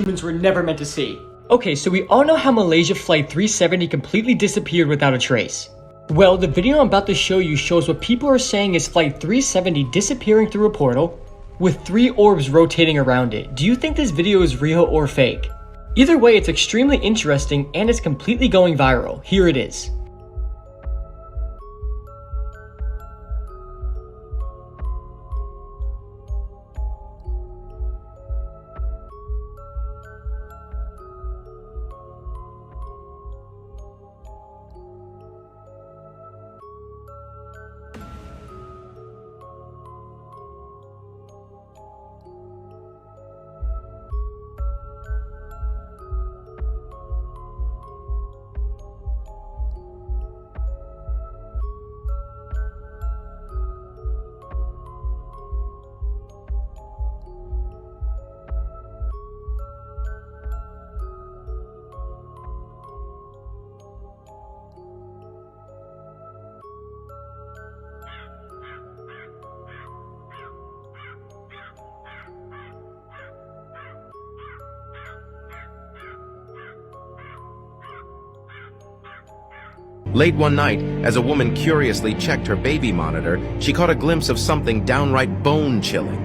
humans were never meant to see. Okay, so we all know how Malaysia Flight 370 completely disappeared without a trace. Well, the video I'm about to show you shows what people are saying is Flight 370 disappearing through a portal with 3 orbs rotating around it. Do you think this video is real or fake? Either way, it's extremely interesting and it's completely going viral. Here it is. Late one night, as a woman curiously checked her baby monitor, she caught a glimpse of something downright bone-chilling.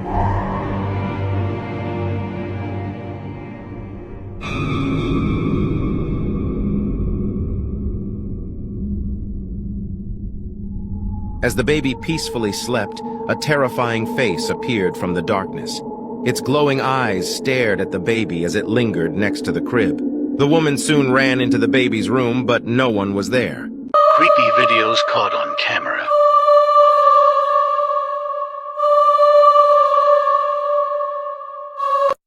As the baby peacefully slept, a terrifying face appeared from the darkness. Its glowing eyes stared at the baby as it lingered next to the crib. The woman soon ran into the baby's room, but no one was there. Creepy videos caught on camera.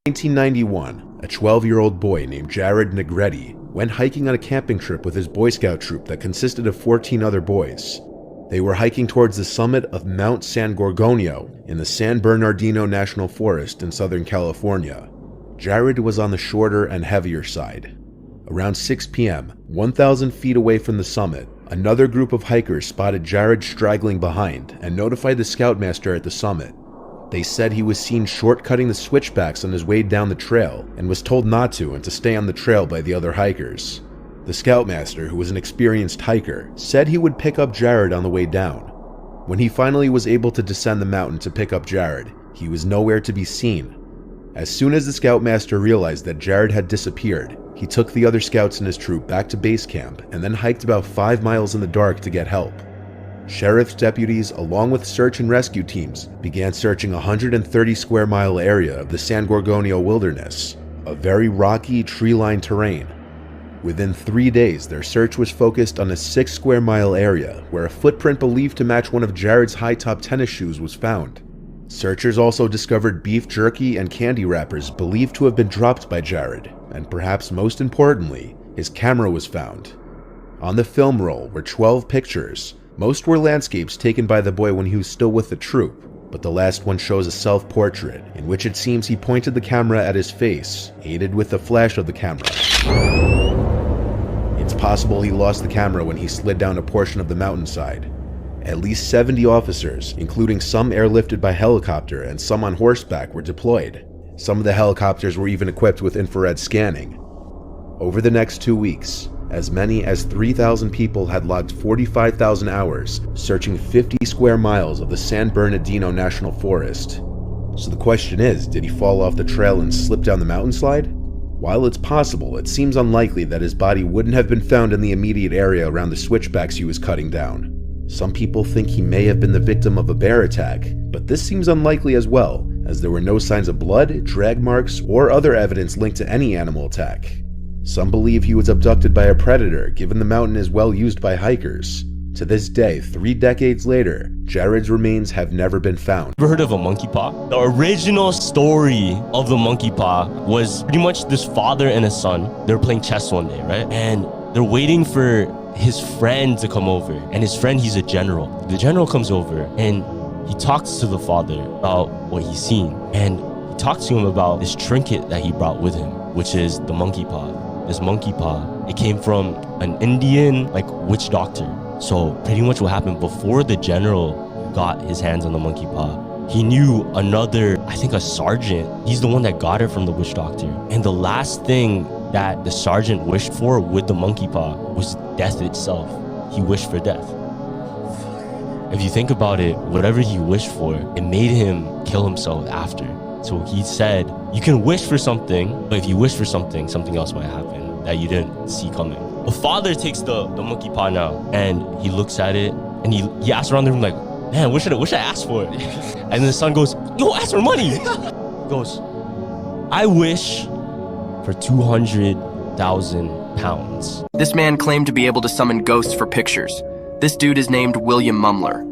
In 1991, a 12-year-old boy named Jared Negretti went hiking on a camping trip with his Boy Scout troop that consisted of 14 other boys. They were hiking towards the summit of Mount San Gorgonio in the San Bernardino National Forest in Southern California. Jared was on the shorter and heavier side. Around 6 p.m., 1,000 feet away from the summit, another group of hikers spotted Jared straggling behind and notified the scoutmaster at the summit. They said he was seen shortcutting the switchbacks on his way down the trail and was told not to and to stay on the trail by the other hikers. The scoutmaster, who was an experienced hiker, said he would pick up Jared on the way down. When he finally was able to descend the mountain to pick up Jared, he was nowhere to be seen. As soon as the scoutmaster realized that Jared had disappeared, he took the other scouts in his troop back to base camp and then hiked about 5 miles in the dark to get help. Sheriff's deputies, along with search and rescue teams, began searching a 130 square mile area of the San Gorgonio wilderness, a very rocky, tree-lined terrain. Within 3 days, their search was focused on a 6 square mile area where a footprint believed to match one of Jared's high-top tennis shoes was found. Searchers also discovered beef jerky and candy wrappers believed to have been dropped by Jared, and perhaps most importantly, his camera was found. On the film roll were 12 pictures. Most were landscapes taken by the boy when he was still with the troop, but the last one shows a self-portrait in which it seems he pointed the camera at his face, aided with the flash of the camera. It's possible he lost the camera when he slid down a portion of the mountainside. At least 70 officers, including some airlifted by helicopter and some on horseback, were deployed. Some of the helicopters were even equipped with infrared scanning. Over the next 2 weeks, as many as 3,000 people had logged 45,000 hours searching 50 square miles of the San Bernardino National Forest. So the question is, did he fall off the trail and slip down the mountainslide? While it's possible, it seems unlikely that his body wouldn't have been found in the immediate area around the switchbacks he was cutting down. Some people think he may have been the victim of a bear attack, but this seems unlikely as well, as there were no signs of blood, drag marks, or other evidence linked to any animal attack. Some believe he was abducted by a predator, given the mountain is well used by hikers. To this day, 3 decades later, Jared's remains have never been found. Ever heard of a monkey paw? The original story of the monkey paw was pretty much this father and a son. They were playing chess one day, right? And they're waiting for his friend to come over, and his friend, he's a general. The general comes over and he talks to the father about what he's seen, and he talks to him about this trinket that he brought with him, which is the monkey paw. This monkey paw, it came from an Indian witch doctor. So pretty much what happened before the general got his hands on the monkey paw, he knew another, I think a sergeant. He's the one that got it from the witch doctor. And the last thing that the sergeant wished for with the monkey paw was death itself. He wished for death. If you think about it, whatever he wished for, it made him kill himself after. So he said, you can wish for something, but if you wish for something, something else might happen that you didn't see coming. The father takes the monkey paw now, and he looks at it, and he asks around the room like, man, what should I ask for? And then the son goes, yo, ask for money. He goes, I wish for 200,000 pounds. This man claimed to be able to summon ghosts for pictures. This dude is named William Mumler.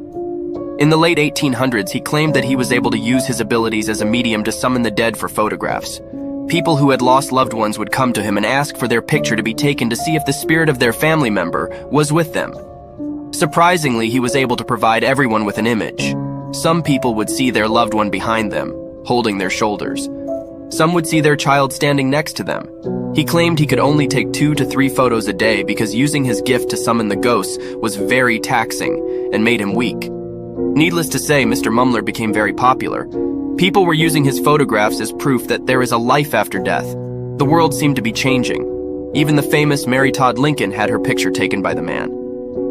In the late 1800s, he claimed that he was able to use his abilities as a medium to summon the dead for photographs. People who had lost loved ones would come to him and ask for their picture to be taken to see if the spirit of their family member was with them. Surprisingly, he was able to provide everyone with an image. Some people would see their loved one behind them, holding their shoulders. Some would see their child standing next to them. He claimed he could only take 2 to 3 photos a day because using his gift to summon the ghosts was very taxing and made him weak. Needless to say, Mr. Mumler became very popular. People were using his photographs as proof that there is a life after death. The world seemed to be changing. Even the famous Mary Todd Lincoln had her picture taken by the man.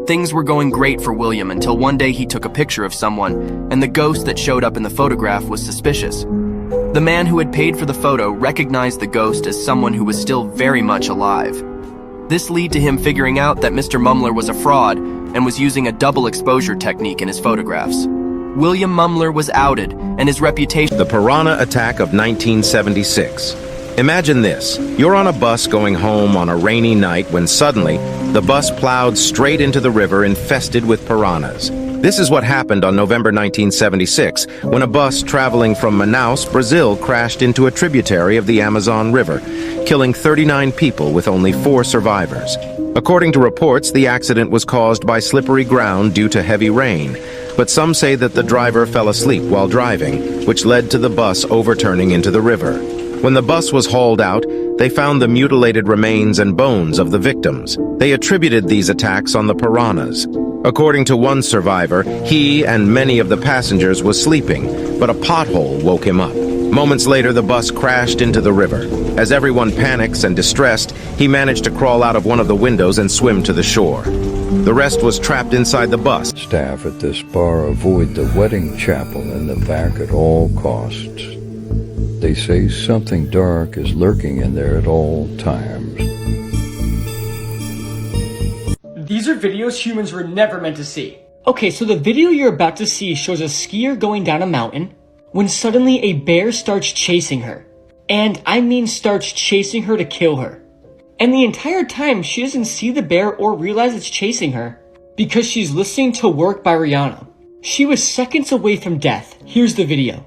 Things were going great for William until one day he took a picture of someone, and the ghost that showed up in the photograph was suspicious. The man who had paid for the photo recognized the ghost as someone who was still very much alive. This led to him figuring out that Mr. Mumler was a fraud and was using a double exposure technique in his photographs. William Mumler was outed, and his reputation... The Piranha Attack of 1976. Imagine this. You're on a bus going home on a rainy night when suddenly the bus plowed straight into the river infested with piranhas. This is what happened on November 1976 when a bus traveling from Manaus, Brazil crashed into a tributary of the Amazon River, killing 39 people with only 4 survivors. According to reports, the accident was caused by slippery ground due to heavy rain, but some say that the driver fell asleep while driving, which led to the bus overturning into the river. When the bus was hauled out, they found the mutilated remains and bones of the victims. They attributed these attacks on the piranhas. According to one survivor, he and many of the passengers was sleeping, but a pothole woke him up. Moments later, the bus crashed into the river. As everyone panics and distressed, he managed to crawl out of one of the windows and swim to the shore. The rest was trapped inside the bus. Staff at this bar avoid the wedding chapel in the back at all costs. They say something dark is lurking in there at all times. These are videos humans were never meant to see. Okay, so the video you're about to see shows a skier going down a mountain when suddenly a bear starts chasing her. And I mean starts chasing her to kill her. And the entire time she doesn't see the bear or realize it's chasing her because she's listening to Work by Rihanna. She was seconds away from death. Here's the video.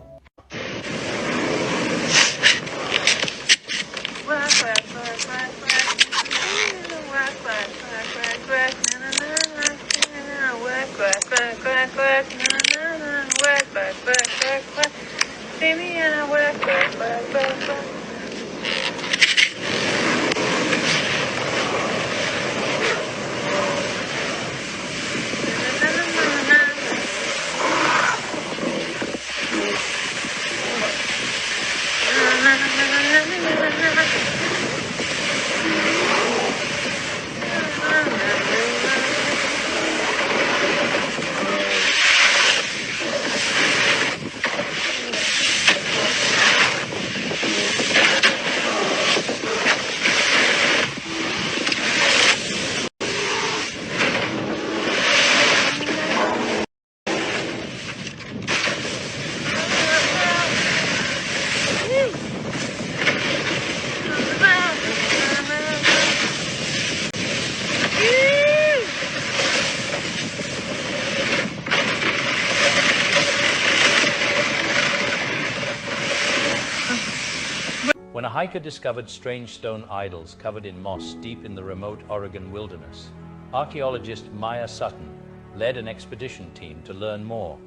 When a hiker discovered strange stone idols covered in moss deep in the remote Oregon wilderness, archaeologist Maya Sutton led an expedition team to learn more.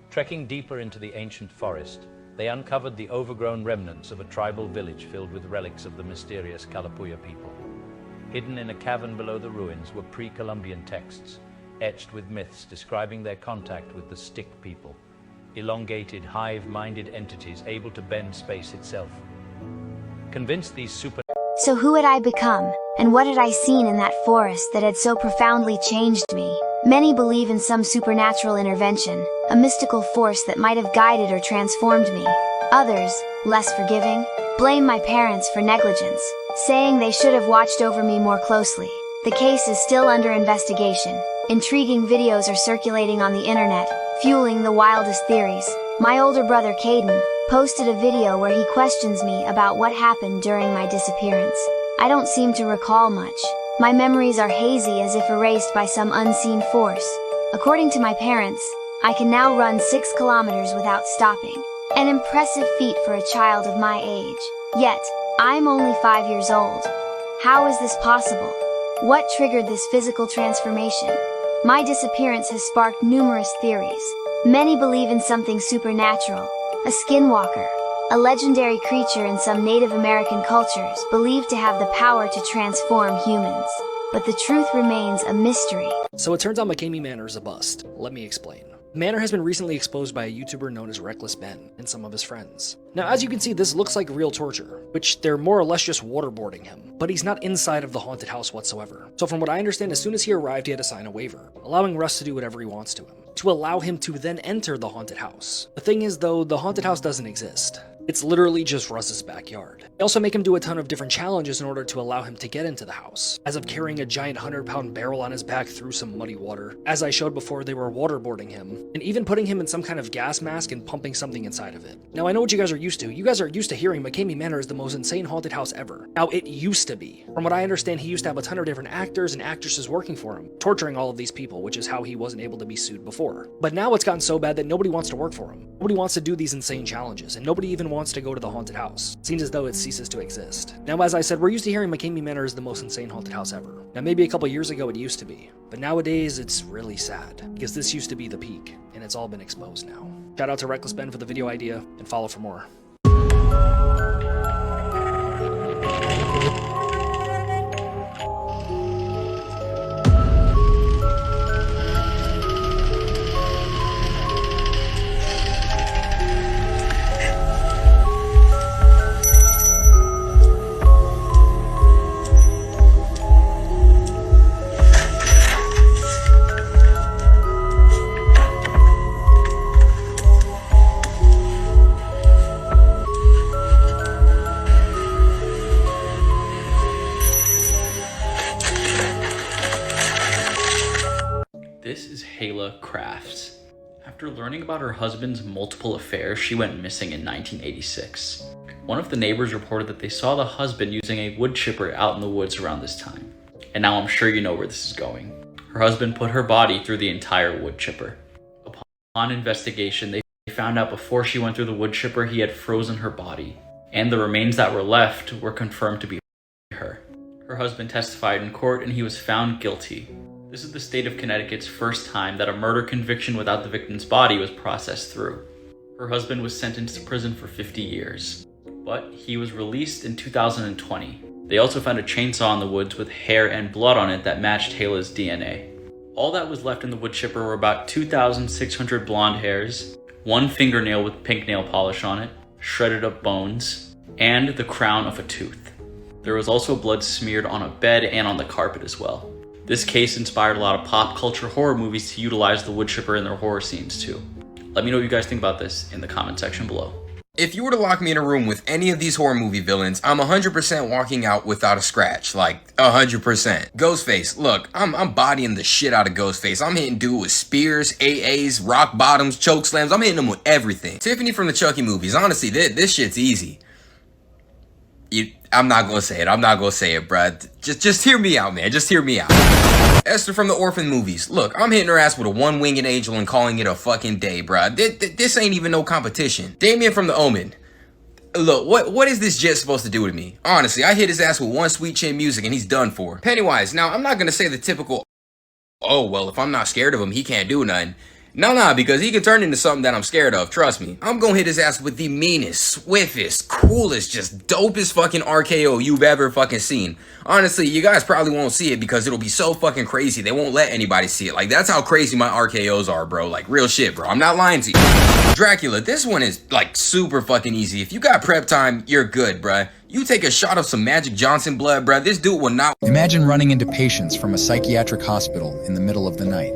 Trekking deeper into the ancient forest, they uncovered the overgrown remnants of a tribal village filled with relics of the mysterious Kalapuya people. Hidden in a cavern below the ruins were pre-Columbian texts, etched with myths describing their contact with the Stick people, elongated, hive-minded entities able to bend space itself. Convinced these So who had I become, and what had I seen in that forest that had so profoundly changed me? Many believe in some supernatural intervention, a mystical force that might have guided or transformed me. Others, less forgiving, blame my parents for negligence, saying they should have watched over me more closely. The case is still under investigation. Intriguing videos are circulating on the internet, fueling the wildest theories. My older brother Caden posted a video where he questions me about what happened during my disappearance. I don't seem to recall much. My memories are hazy, as if erased by some unseen force. According to my parents, I can now run 6 kilometers without stopping. An impressive feat for a child of my age. Yet, I'm only 5 years old. How is this possible? What triggered this physical transformation? My disappearance has sparked numerous theories. Many believe in something supernatural, a skinwalker, a legendary creature in some Native American cultures believed to have the power to transform humans. But the truth remains a mystery. So it turns out McCamey Manor is a bust. Let me explain. Manor has been recently exposed by a YouTuber known as Reckless Ben and some of his friends. Now, as you can see, this looks like real torture, which they're more or less just waterboarding him, but he's not inside of the haunted house whatsoever. So from what I understand, as soon as he arrived, he had to sign a waiver, allowing Russ to do whatever he wants to him, to allow him to then enter the haunted house. The thing is, though, the haunted house doesn't exist. It's literally just Russ's backyard. They also make him do a ton of different challenges in order to allow him to get into the house, as of carrying a giant 100-pound barrel on his back through some muddy water. As I showed before, they were waterboarding him, and even putting him in some kind of gas mask and pumping something inside of it. Now, I know what you guys are used to. You guys are used to hearing McCamey Manor is the most insane haunted house ever. Now, it used to be. From what I understand, he used to have a ton of different actors and actresses working for him, torturing all of these people, which is how he wasn't able to be sued before. But now it's gotten so bad that nobody wants to work for him. Nobody wants to do these insane challenges, and nobody even wants to go to the haunted house. It seems as though it ceases to exist. Now, as I said, we're used to hearing McCamey Manor is the most insane haunted house ever. Now, maybe a couple years ago it used to be, but nowadays it's really sad, because this used to be the peak, and it's all been exposed now. Shout out to Reckless Ben for the video idea, and follow for more. This is Hayla Crafts. After learning about her husband's multiple affairs, she went missing in 1986. One of the neighbors reported that they saw the husband using a wood chipper out in the woods around this time. And now I'm sure you know where this is going. Her husband put her body through the entire wood chipper. Upon investigation, they found out before she went through the wood chipper, he had frozen her body, and the remains that were left were confirmed to be her. Her husband testified in court and he was found guilty. This is the state of Connecticut's first time that a murder conviction without the victim's body was processed through. Her husband was sentenced to prison for 50 years, but he was released in 2020. They also found a chainsaw in the woods with hair and blood on it that matched Hayla's DNA. All that was left in the wood chipper were about 2,600 blonde hairs, one fingernail with pink nail polish on it, shredded up bones, and the crown of a tooth. There was also blood smeared on a bed and on the carpet as well. This case inspired a lot of pop culture horror movies to utilize the wood chipper in their horror scenes too. Let me know what you guys think about this in the comment section below. If you were to lock me in a room with any of these horror movie villains, I'm 100% walking out without a scratch. Like, 100%. Ghostface, look, I'm bodying the shit out of Ghostface. I'm hitting dude with spears, AAs, rock bottoms, choke slams. I'm hitting him with everything. Tiffany from the Chucky movies, honestly, this shit's easy. I'm not gonna say it. I'm not gonna say it, bruh. Just hear me out, man. Just hear me out. Esther from the Orphan movies. Look, I'm hitting her ass with a one-winged angel and calling it a fucking day, bruh. This ain't even no competition. Damien from the Omen. Look, what is this jet supposed to do to me? Honestly, I hit his ass with one Sweet Chin music and he's done for. Pennywise. Now, I'm not gonna say the typical, oh, well, if I'm not scared of him, he can't do nothing. Nah, because he could turn into something that I'm scared of, trust me. I'm gonna hit his ass with the meanest, swiftest, coolest, just dopest fucking RKO you've ever fucking seen. Honestly, you guys probably won't see it because it'll be so fucking crazy, they won't let anybody see it. Like, that's how crazy my RKOs are, bro. Like, real shit, bro. I'm not lying to you. Dracula, this one is, like, super fucking easy. If you got prep time, you're good, bruh. You take a shot of some Magic Johnson blood, bruh, this dude will not— Imagine running into patients from a psychiatric hospital in the middle of the night.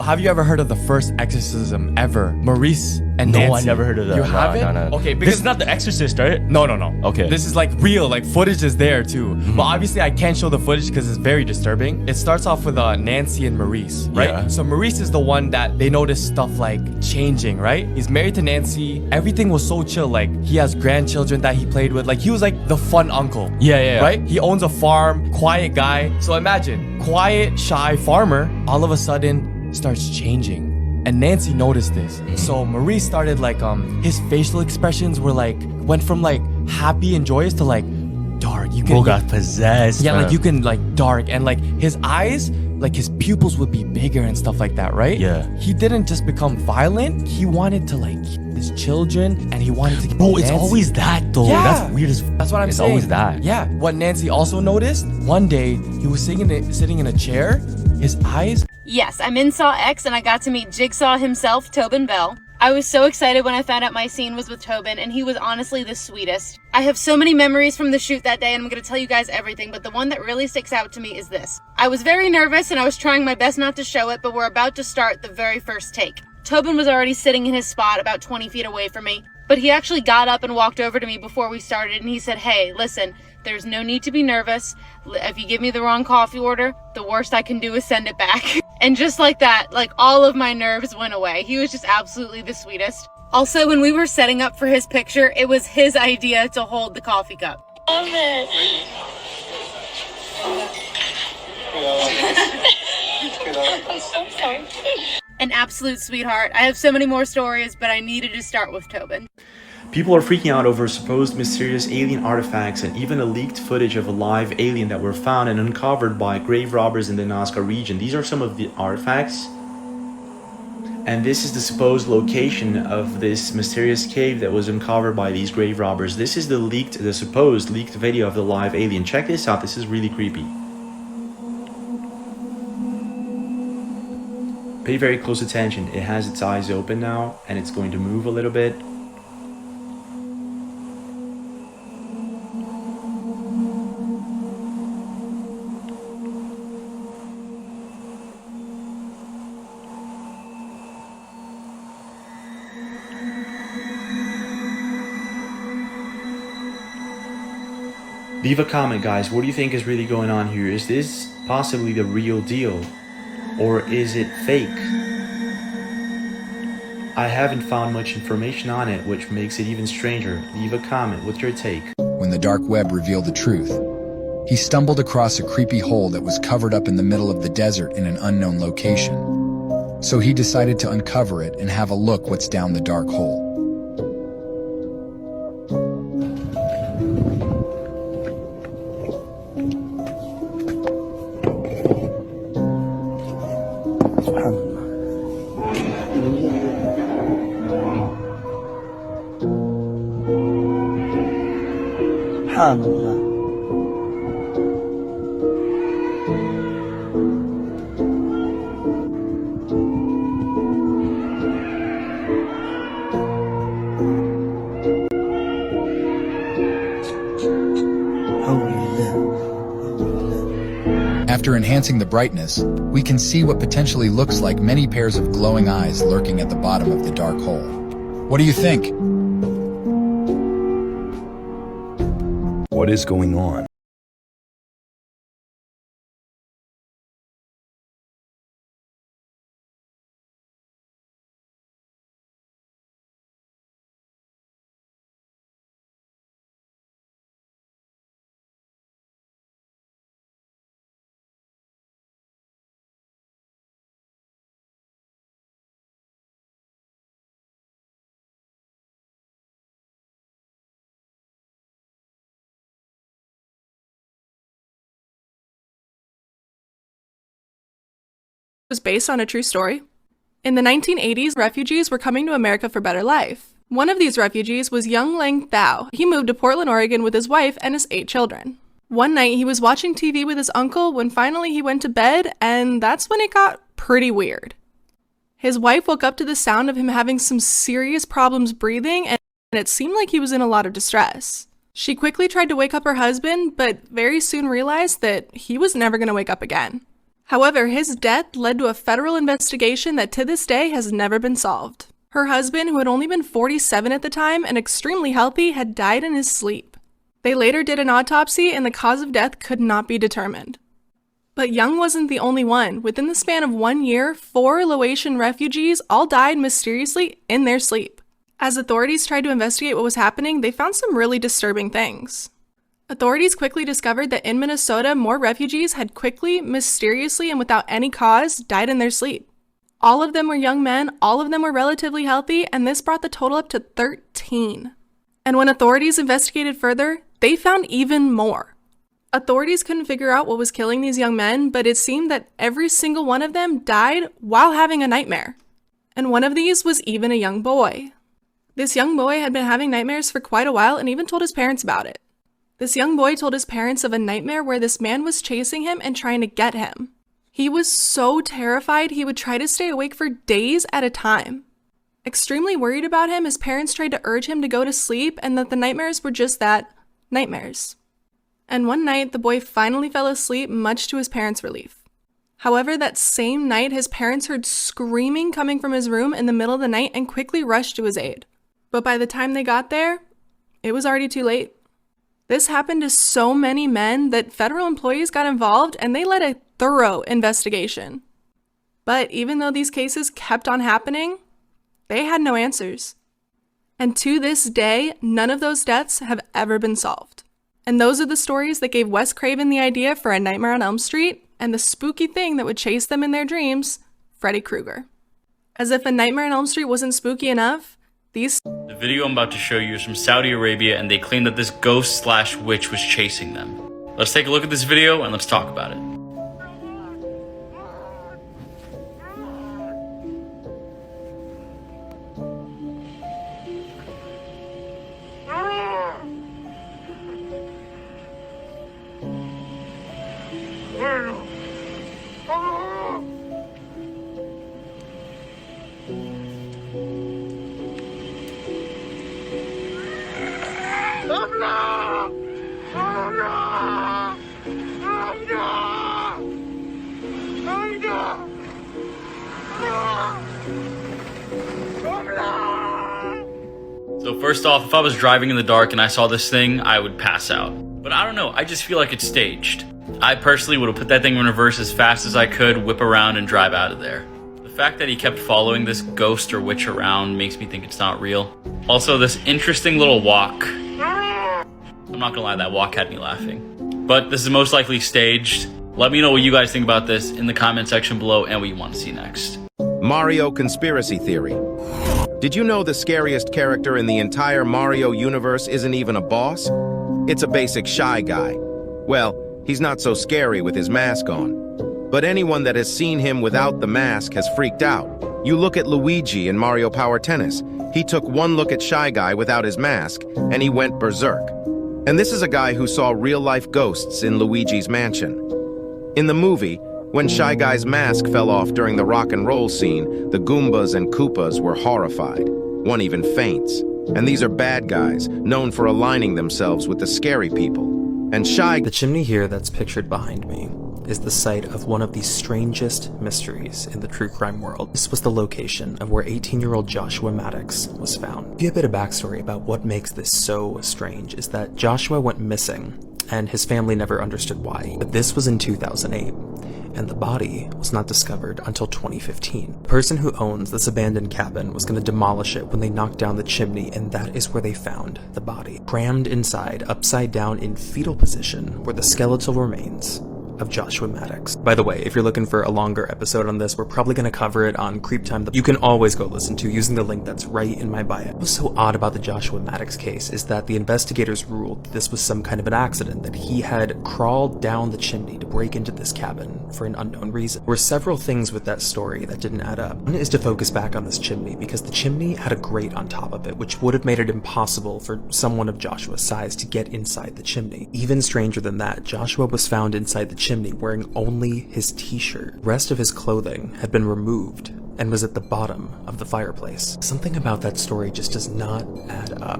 Have you ever heard of the first exorcism ever? Maurice and Nancy. No, I never heard of that. You haven't? No. Okay, This because is not The Exorcist, right? No. Okay. This is like real, like footage is there too. But obviously I can't show the footage because it's very disturbing. It starts off with Nancy and Maurice, right? Yeah. So Maurice is the one that they notice stuff like changing, right? He's married to Nancy. Everything was so chill. Like he has grandchildren that he played with. Like he was like the fun uncle. Yeah. Right? He owns a farm, quiet guy. So imagine, quiet, shy farmer, all of a sudden starts changing. And Nancy noticed this. So Maurice started like, his facial expressions were like, went from like happy and joyous to like dark. You Bro got possessed. Yeah, man. like you can like dark. And like his eyes, like his pupils would be bigger and stuff like that, right? Yeah. He didn't just become violent. He wanted to like keep his children and he wanted to keep Bro, it's Nancy. always that though. Yeah. That's weird as That's what I'm it's saying. always that. Yeah. What Nancy also noticed, one day he was sitting in a chair, his eyes. Yes, I'm in Saw X and I got to meet Jigsaw himself, Tobin Bell. I was so excited when I found out my scene was with Tobin, and he was honestly the sweetest. I have so many memories from the shoot that day, and I'm going to tell you guys everything, but the one that really sticks out to me is this. I was very nervous and I was trying my best not to show it, but we're about to start the very first take. Tobin was already sitting in his spot about 20 feet away from me, but he actually got up and walked over to me before we started, and he said, "Hey, listen, there's no need to be nervous. If you give me the wrong coffee order, the worst I can do is send it back." And just like that, like all of my nerves went away. He was just absolutely the sweetest. Also, when we were setting up for his picture, it was his idea to hold the coffee cup. Love it. I'm so sorry. An absolute sweetheart. I have so many more stories, but I needed to start with Tobin. People are freaking out over supposed mysterious alien artifacts and even a leaked footage of a live alien that were found and uncovered by grave robbers in the Nazca region. These are some of the artifacts. And this is the supposed location of this mysterious cave that was uncovered by these grave robbers. This is the supposed leaked video of the live alien. Check this out, this is really creepy. Pay very close attention. It has its eyes open now and it's going to move a little bit. Leave a comment, guys. What do you think is really going on here? Is this possibly the real deal? Or is it fake? I haven't found much information on it, which makes it even stranger. Leave a comment. What's your take? When the dark web revealed the truth, he stumbled across a creepy hole that was covered up in the middle of the desert in an unknown location. So he decided to uncover it and have a look what's down the dark hole. سبحان الله. After enhancing the brightness, we can see what potentially looks like many pairs of glowing eyes lurking at the bottom of the dark hole. What do you think? What is going on? Was based on a true story. In the 1980s, refugees were coming to America for better life. One of these refugees was young Lang Thao. He moved to Portland, Oregon with his wife and his 8 children. One night, he was watching TV with his uncle when finally he went to bed, and that's when it got pretty weird. His wife woke up to the sound of him having some serious problems breathing, and it seemed like he was in a lot of distress. She quickly tried to wake up her husband, but very soon realized that he was never going to wake up again. However, his death led to a federal investigation that to this day has never been solved. Her husband, who had only been 47 at the time and extremely healthy, had died in his sleep. They later did an autopsy and the cause of death could not be determined. But Young wasn't the only one. Within the span of 1 year, 4 Laotian refugees all died mysteriously in their sleep. As authorities tried to investigate what was happening, they found some really disturbing things. Authorities quickly discovered that in Minnesota, more refugees had quickly, mysteriously, and without any cause, died in their sleep. All of them were young men, all of them were relatively healthy, and this brought the total up to 13. And when authorities investigated further, they found even more. Authorities couldn't figure out what was killing these young men, but it seemed that every single one of them died while having a nightmare. And one of these was even a young boy. This young boy had been having nightmares for quite a while and even told his parents about it. This young boy told his parents of a nightmare where this man was chasing him and trying to get him. He was so terrified he would try to stay awake for days at a time. Extremely worried about him, his parents tried to urge him to go to sleep and that the nightmares were just that, nightmares. And one night, the boy finally fell asleep, much to his parents' relief. However, that same night, his parents heard screaming coming from his room in the middle of the night and quickly rushed to his aid. But by the time they got there, it was already too late. This happened to so many men that federal employees got involved and they led a thorough investigation. But even though these cases kept on happening, they had no answers. And to this day, none of those deaths have ever been solved. And those are the stories that gave Wes Craven the idea for A Nightmare on Elm Street and the spooky thing that would chase them in their dreams, Freddy Krueger. As if A Nightmare on Elm Street wasn't spooky enough, The video I'm about to show you is from Saudi Arabia, and they claim that this ghost/witch was chasing them. Let's take a look at this video and let's talk about it. So first off, if I was driving in the dark and I saw this thing, I would pass out. But I don't know, I just feel like it's staged. I personally would have put that thing in reverse as fast as I could, whip around and drive out of there. The fact that he kept following this ghost or witch around makes me think it's not real. Also, this interesting little walk. I'm not gonna lie, that walk had me laughing. But this is most likely staged. Let me know what you guys think about this in the comment section below and what you want to see next. Mario conspiracy theory. Did you know the scariest character in the entire Mario universe isn't even a boss? It's a basic shy guy. Well, he's not so scary with his mask on. But anyone that has seen him without the mask has freaked out. You look at Luigi in Mario Power Tennis. He took one look at Shy Guy without his mask, and he went berserk. And this is a guy who saw real-life ghosts in Luigi's mansion. In the movie, when Shy Guy's mask fell off during the rock and roll scene, the Goombas and Koopas were horrified. One even faints. And these are bad guys, known for aligning themselves with the scary people. And Shy... The chimney here that's pictured behind me is the site of one of the strangest mysteries in the true crime world. This was the location of where 18-year-old Joshua Maddox was found. To give you a bit of backstory about what makes this so strange is that Joshua went missing and his family never understood why. But this was in 2008. And the body was not discovered until 2015. The person who owns this abandoned cabin was going to demolish it when they knocked down the chimney, and that is where they found the body. Crammed inside, upside down in fetal position, were the skeletal remains of Joshua Maddox. By the way, if you're looking for a longer episode on this, we're probably going to cover it on Creep Time that you can always go listen to using the link that's right in my bio. What's so odd about the Joshua Maddox case is that the investigators ruled that this was some kind of an accident, that he had crawled down the chimney to break into this cabin for an unknown reason. There were several things with that story that didn't add up. One is to focus back on this chimney, because the chimney had a grate on top of it, which would have made it impossible for someone of Joshua's size to get inside the chimney. Even stranger than that, Joshua was found inside the chimney wearing only his t-shirt. The rest of his clothing had been removed and was at the bottom of the fireplace. Something about that story just does not add up.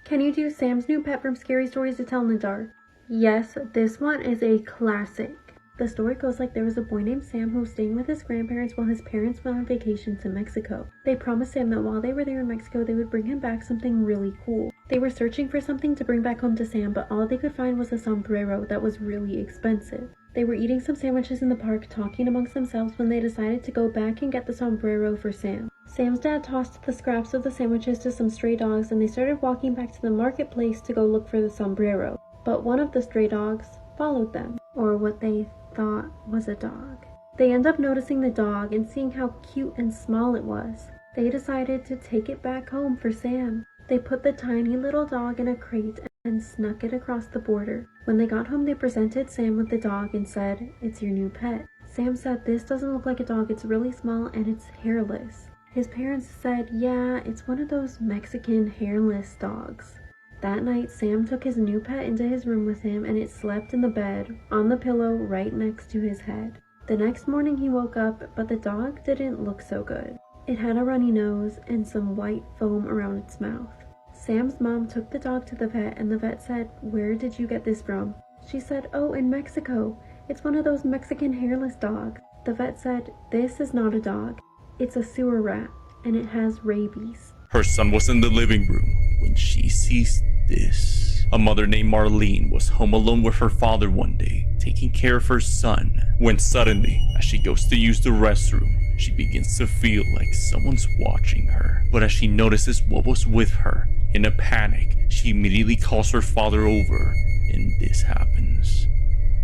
Can you do Sam's new pet from Scary Stories to Tell in the Dark? Yes, this one is a classic. The story goes like there was a boy named Sam who was staying with his grandparents while his parents went on vacation to Mexico. They promised him that while they were there in Mexico, they would bring him back something really cool. They were searching for something to bring back home to Sam, but all they could find was a sombrero that was really expensive. They were eating some sandwiches in the park, talking amongst themselves, when they decided to go back and get the sombrero for Sam. Sam's dad tossed the scraps of the sandwiches to some stray dogs, and they started walking back to the marketplace to go look for the sombrero. But one of the stray dogs followed them, or what they thought was a dog. They end up noticing the dog and seeing how cute and small it was. They decided to take it back home for Sam. They put the tiny little dog in a crate and snuck it across the border. When they got home, they presented Sam with the dog and said, "It's your new pet." Sam said, "This doesn't look like a dog, it's really small and it's hairless." His parents said, "Yeah, it's one of those Mexican hairless dogs." That night, Sam took his new pet into his room with him, and it slept in the bed, on the pillow right next to his head. The next morning he woke up, but the dog didn't look so good. It had a runny nose and some white foam around its mouth. Sam's mom took the dog to the vet, and the vet said, "Where did you get this from?" She said, "Oh, in Mexico. It's one of those Mexican hairless dogs." The vet said, "This is not a dog. It's a sewer rat, and it has rabies." Her son was in the living room when she sees this. A mother named Marlene was home alone with her father one day, taking care of her son, when suddenly, as she goes to use the restroom, she begins to feel like someone's watching her. But as she notices what was with her, in a panic, she immediately calls her father over, and this happens.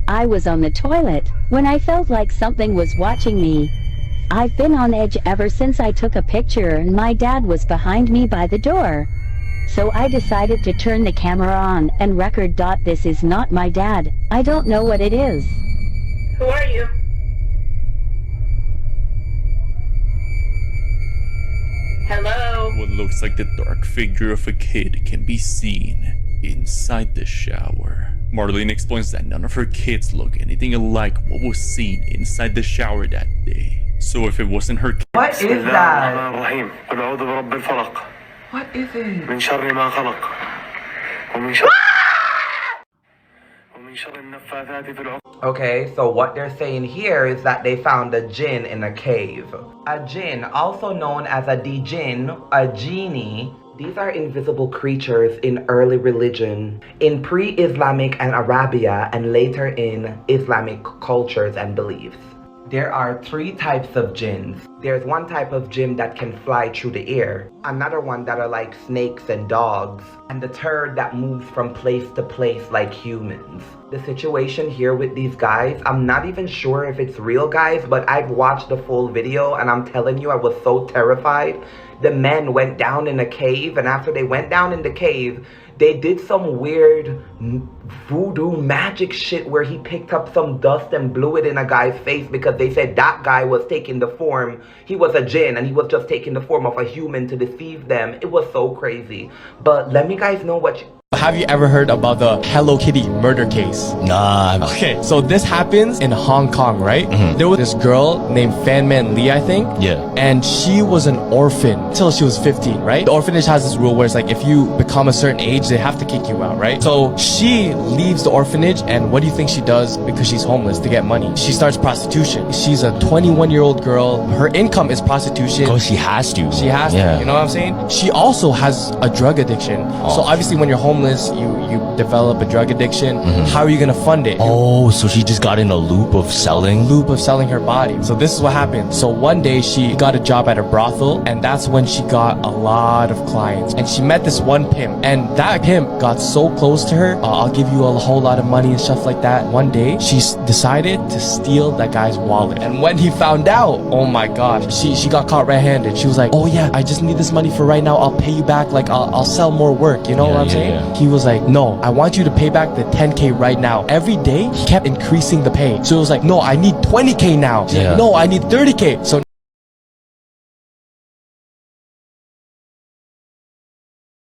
I was on the toilet when I felt like something was watching me. I've been on edge ever since I took a picture and my dad was behind me by the door. So I decided to turn the camera on and record. This is not my dad. I don't know what it is. Who are you? Hello? What looks like the dark figure of a kid can be seen inside the shower. Marlene explains that none of her kids look anything alike what was seen inside the shower that day. So if it wasn't her kids... What is that? What is it? من شر ما خلق ومن شر Okay, so what they're saying here is that they found a jinn in a cave. A jinn, also known as a djinn, a genie. These are invisible creatures in early religion, in pre-Islamic and Arabia, and later in Islamic cultures and beliefs. There are 3 types of jinns. There's one type of jinn that can fly through the air, another one that are like snakes and dogs, and the third that moves from place to place like humans. The situation here with these guys, I'm not even sure if it's real, guys, but I've watched the full video and I'm telling you, I was so terrified. The men went down in a cave, and after they went down in the cave, they did some weird voodoo magic shit where he picked up some dust and blew it in a guy's face because they said that guy was taking the form. He was a jinn and he was just taking the form of a human to deceive them. It was so crazy. But let me guys know what Have you ever heard about the Hello Kitty murder case? Nah. Okay, so this happens in Hong Kong, right? There was this girl named Fan Man Lee, I think. Yeah. And she was an orphan until she was 15, right? The orphanage has this rule where it's like if you become a certain age, they have to kick you out, right? So she leaves the orphanage, and what do you think she does because she's homeless to get money? She starts prostitution. She's a 21-year-old girl. Her income is prostitution. Oh, she has to. She has to, you know what I'm saying? She also has a drug addiction. So obviously when you're homeless, you develop a drug addiction. How are you gonna fund it? Oh, so she just got in a loop of selling her body. So this is what happened. So one day she got a job at a brothel, and that's when she got a lot of clients. And she met this one pimp, and that pimp got so close to her. I'll give you a whole lot of money and stuff like that. One day she decided to steal that guy's wallet, and when he found out, oh my gosh, she got caught red-handed. She was like, oh yeah, I just need this money for right now. I'll pay you back. Like I'll sell more work. You know what I'm saying? He was like, no, I want you to pay back the 10K right now. Every day he kept increasing the pay. So it was like, no, I need 20K now. She's like, no, I need 30K. So